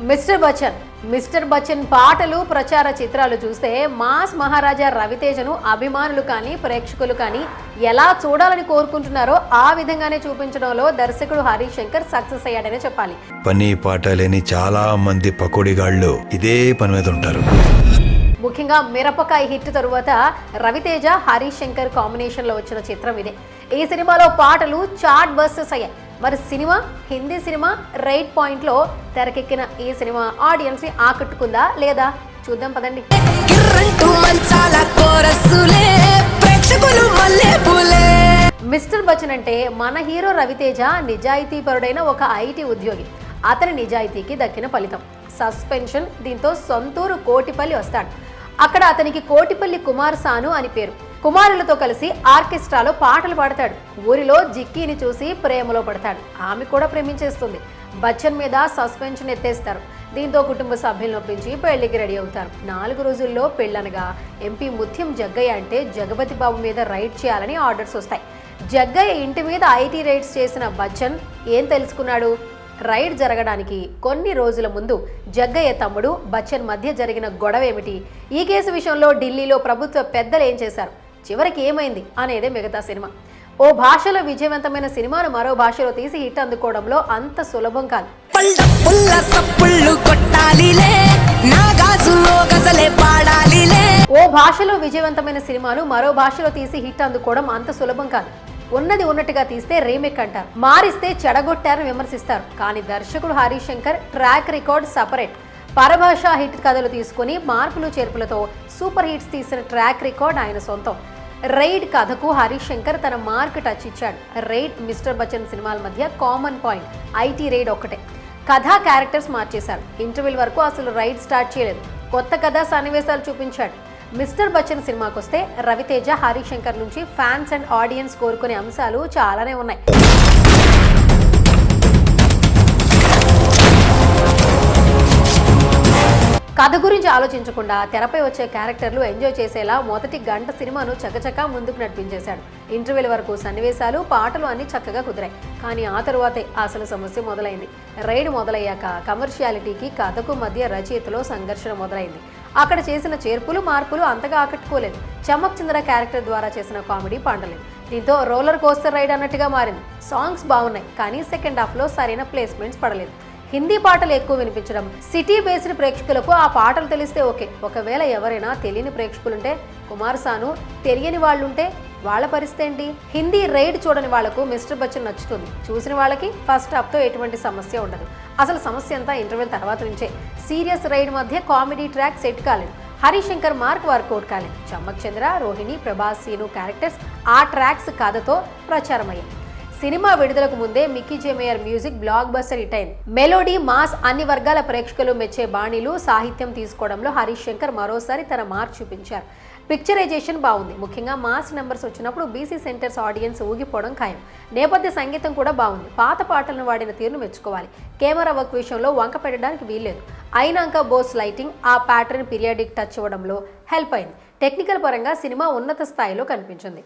Mister Bachchan పాటలు ప్రచార చిత్రాలు చూస్తే మాస్ మహారాజా రవితేజను అభిమానులు కానీ ప్రేక్షకులు కానీ ఎలా చూడాలని కోరుకుంటున్నారో ఆ విధంగానే చూపించడంలో దర్శకుడు హరీష్ శంకర్ సక్సెస్ అయ్యాడనే చెప్పాలి. పని పాట లేని చాలా మంది పకోడిగాళ్ళు ఇదే పని మీద ఉంటారు. ముఖ్యంగా మిరపకాయ హిట్ తరువాత రవితేజ హరీష్ శంకర్ కాంబినేషన్ లో వచ్చిన చిత్రం ఇదే. ఈ సినిమాలో పాటలు చార్ట్ బస్టర్స్ అయ్యాయి. మరి cinema Hindi cinema right point లో తెరకెక్కిన ఈ సినిమా ఆడియన్స్ ని ఆకట్టుకుందా లేదా చూద్దాం పదండి. మిస్టర్ బచ్చన్ అంటే మన హీరో రవితేజ నిజాయితీ పరుడైన ఒక ఐటీ ఉద్యోగి. అతని నిజాయితీకి దక్కిన ఫలితం సస్పెన్షన్. దీంతో సొంతూరు కోటిపల్లి వస్తాడు. అక్కడ అతనికి కోటిపల్లి కుమార్ సాను అని పేరు. కుమారులతో కలిసి ఆర్కెస్ట్రాలో పాటలు పాడతాడు. ఊరిలో జిక్కీని చూసి ప్రేమలో పడతాడు. ఆమె కూడా ప్రేమించేస్తుంది. బచ్చన్ మీద సస్పెన్షన్ ఎత్తేస్తారు. దీంతో కుటుంబ సభ్యులను ఒప్పించి పెళ్లికి రెడీ అవుతారు. 4 రోజుల్లో పెళ్ళనగా ఎంపీ ముత్యం జగ్గయ్య అంటే జగపతి బాబు మీద రైడ్ చేయాలని ఆర్డర్స్ వస్తాయి. జగ్గయ్య ఇంటి మీద ఐటీ రైడ్స్ చేసిన బచ్చన్ ఏం తెలుసుకున్నాడు? రైడ్ జరగడానికి కొన్ని రోజుల ముందు జగ్గయ్య తమ్ముడు బచ్చన్ మధ్య జరిగిన గొడవ ఏమిటి, ఈ కేసు విషయంలో ఢిల్లీలో ప్రభుత్వ పెద్దలు ఏం చేశారు, చివరికి ఏమైంది అనేదే మిగతా సినిమా. ఓ భాషలో విజయవంతమైన సినిమాను మరో భాషలో తీసి హిట్ అందుకోవడంలో అంత సులభం కాదు. ఓ భాషలో విజయవంతమైన సినిమాను మరో భాషలో తీసి హిట్ అందుకోవడం అంత సులభం కాదు. ఉన్నది ఉన్నట్టుగా తీస్తే రీమేక్ అంటారు, మారిస్తే చెడగొట్టారని విమర్శిస్తారు. కానీ దర్శకుడు Harish Shankar track record separate. పరభాషా హిట్ కథలు తీసుకుని మార్పులు చేర్పులతో సూపర్ హిట్స్ తీసిన ట్రాక్ రికార్డ్ ఆయన సొంతం. రైడ్ కథకు హరీష్ శంకర్ తన మార్క్ టచ్ ఇచ్చాడు. రైడ్ మిస్టర్ బచ్చన్ సినిమాల మధ్య కామన్ పాయింట్ ఐటీ రైడ్ ఒక్కటే. కథా క్యారెక్టర్స్ మార్చేశారు. ఇంటర్వెల్ వరకు అసలు రైడ్ స్టార్ట్ చేయలేదు. కొత్త కథా సన్నివేశాలు చూపించాడు. మిస్టర్ బచ్చన్ సినిమాకి వస్తే రవితేజ హరీష్ శంకర్ నుంచి ఫ్యాన్స్ అండ్ ఆడియన్స్ కోరుకునే అంశాలు చాలానే ఉన్నాయి. కథ గురించి ఆలోచించకుండా తెరపై వచ్చే క్యారెక్టర్లు ఎంజాయ్ చేసేలా మొదటి గంట సినిమాను చకచకా ముందుకు నడిపించేశాడు. ఇంటర్వెల్ వరకు సన్నివేశాలు పాటలు అన్ని చక్కగా కుదిరాయి. కానీ ఆ తరువాతే అసలు సమస్య మొదలైంది. రైడ్ మొదలయ్యాక కమర్షియాలిటీకి కథకు మధ్య రచయితలో సంఘర్షణ మొదలైంది. అక్కడ చేసిన చేర్పులు మార్పులు అంతగా ఆకట్టుకోలేదు. చమక్ చంద్ర క్యారెక్టర్ ద్వారా చేసిన కామెడీ పండలేదు. దీంతో రోలర్ కోస్టర్ రైడ్ అన్నట్టుగా మారింది. సాంగ్స్ బాగున్నాయి కానీ సెకండ్ హాఫ్ లో సరైన ప్లేస్మెంట్స్ పడలేదు. హిందీ పాటలు ఎక్కువ వినిపించడం. సిటీ బేస్డ్ ప్రేక్షకులకు ఆ పాటలు తెలిస్తే ఓకే. ఒకవేళ ఎవరైనా తెలియని ప్రేక్షకులుంటే, కుమార్ సాను తెలియని వాళ్ళుంటే వాళ్ళ పరిస్థితి ఏంటి? హిందీ రైడ్ చూడని వాళ్లకు మిస్టర్ బచ్చన్ నచ్చుతుంది. చూసిన వాళ్ళకి ఫస్ట్ హాఫ్ తో ఎటువంటి సమస్య ఉండదు. అసలు సమస్య అంతా ఇంటర్వెల్ తర్వాత నుంచే. సీరియస్ రైడ్ మధ్య కామెడీ ట్రాక్ సెట్ కాలేదు. హరీష్ శంకర్ మార్క్ వర్కౌట్ కాలేదు. చమ్మక్ చంద్ర, రోహిణి, ప్రభాస్, సీను క్యారెక్టర్స్ ఆ ట్రాక్స్ కథతో ప్రచారమయ్యాయి. సినిమా విడుదలకు ముందే Mickey J Meyer music blockbuster hit అయింది. మెలోడీ, మాస్ అన్ని వర్గాల ప్రేక్షకులు మెచ్చే బాణీలు సాహిత్యం తీసుకోవడంలో హరీష్ శంకర్ మరోసారి తన మార్క్ చూపించారు. పిక్చరైజేషన్ బాగుంది. ముఖ్యంగా మాస్ నెంబర్స్ వచ్చినప్పుడు బీసీ సెంటర్స్ ఆడియన్స్ ఊగిపోవడం ఖాయం. నేపథ్య సంగీతం కూడా బాగుంది. పాత పాటలను వాడిన తీరును మెచ్చుకోవాలి. కెమెరా వర్క్ విషయంలో వంక పెట్టడానికి వీల్లేదు. అయినాక బోస్ లైటింగ్ ఆ ప్యాటర్న్ పీరియాడిక్ టచ్ ఇవ్వడంలో హెల్ప్ అయింది. టెక్నికల్ పరంగా సినిమా ఉన్నత స్థాయిలో కనిపించింది.